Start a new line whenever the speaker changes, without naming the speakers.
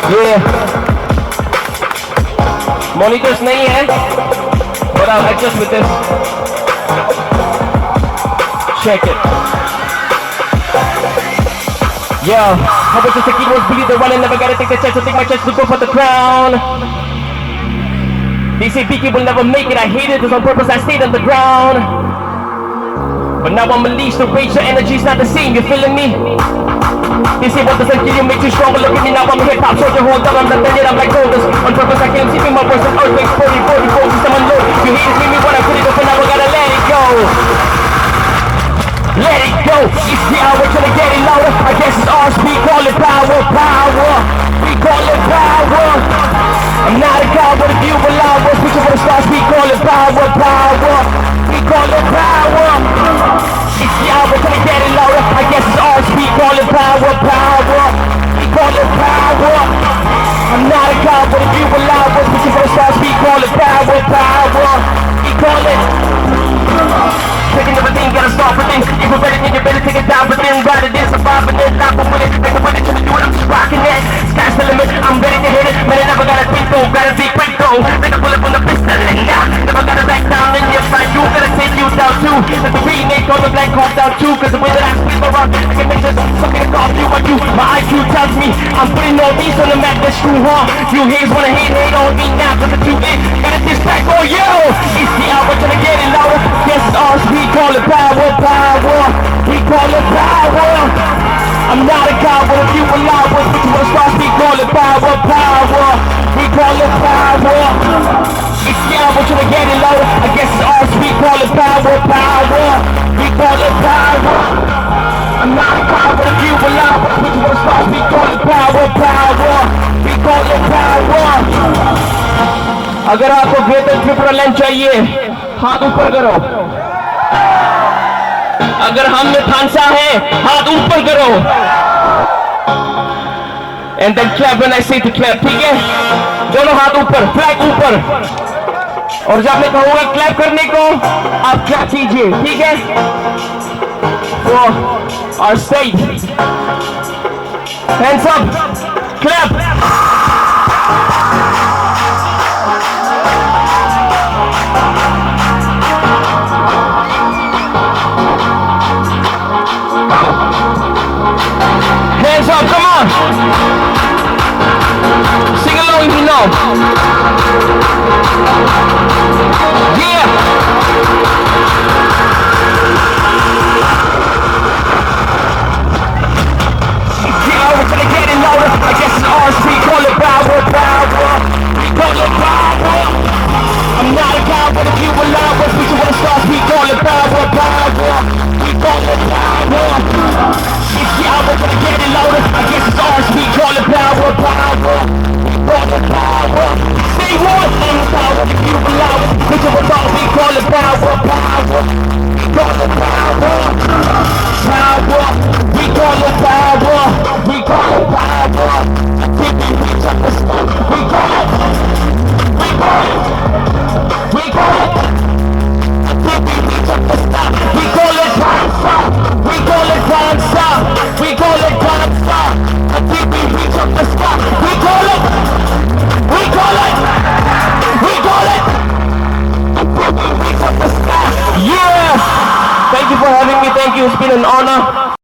Yeah. Monitors नहीं है, but I'll adjust with this. Check it. Yeah, how about just the keywords, believe the one and never gotta take the chance to take my chance to go for the crown. They say Biggie will never make it, I hate it, cause on purpose I stayed on the ground. But now I'm unleashed, the rage, your energy's not the same, you feeling me? They say what doesn't kill you makes you stronger, look at me now, I'm a hip-hop soldier, hold on, I'm not dead yet, I'm like golders. On purpose I can't see me, my voice is earthquakes, 40, someone low. You haters made me wanna put it up and now I gotta let it go. Let it go, it's the hour till I get it louder. I guess it's ours, we call it power, power. We call it power. I'm not a god, but if you allow us, we for the stars, we call it power, power. We call it power. It's the hour till I get it louder. I guess it's ours, we call it power, power. We call it power. I'm not a god, but if you allow us, we for the stars, we call it power, power. We call it. Taking everything, gotta start with things. If you're ready, then you better take it down. But then rather than surviving it, not for winning. Make a money to do it, I'm just rocking it. Sky's the limit, I'm ready to hit it. Man, I never gotta think though, gotta be quick though. Make a bullet from the pistol and never gotta back down in your fight. You gotta take you down too. Let the remake on the black hole down too. Cause the way that I split my rock, I can make just something off you what you. My IQ tells me I'm putting all these on the map, that's true, huh? You haters wanna hate on me now, cause the truth is, gotta distract for you. It's the hour till I get it louder. Yes, it's ours. We call it power, power. We call it power. I'm not a coward if you allow us. But you wanna start, we call it power, power. We call it power. It's the hour till I get it louder. I guess it's ours. We call it power, power. We call it power. I'm not a coward if you allow us. But you wanna start, we call it power, power. We call it power. अगर आपको वेतन triple चाहिए हाथ ऊपर करो. अगर हम में फांसा है हाथ ऊपर करो. And then clap when I say to clap, ठीक है? दोनों हाथ ऊपर, फ्लैग ऊपर. और जब मैं कहूँगा क्लैप करने को आप क्या कीजिए, ठीक है? For our state. Hands up, clap. Hands up, come on! Sing along if you know. Yeah! Yeah, we're gonna get it louder. I guess it's ours, we call it power, power. We call it power. I'm not a coward if you allow us. We just wanna start, we call it power, power. We call it power. It's the hour, gonna get it louder. I guess it's ours, we call it power, power. We call it power. Say what? I'm power if you allow it. Bitch, we call it power, power. We call it power. Power. We call it power. We call it power. I think we reach up the stop. We call it. We call it. We call it. I think we reach up the stop. We call it dancer. We call it dancer. We call it dancer. I think we reach up the spot. We call it. We call it. We call it. I think we reach up the spot. Yeah. Thank you for having me. Thank you. It's been an honor.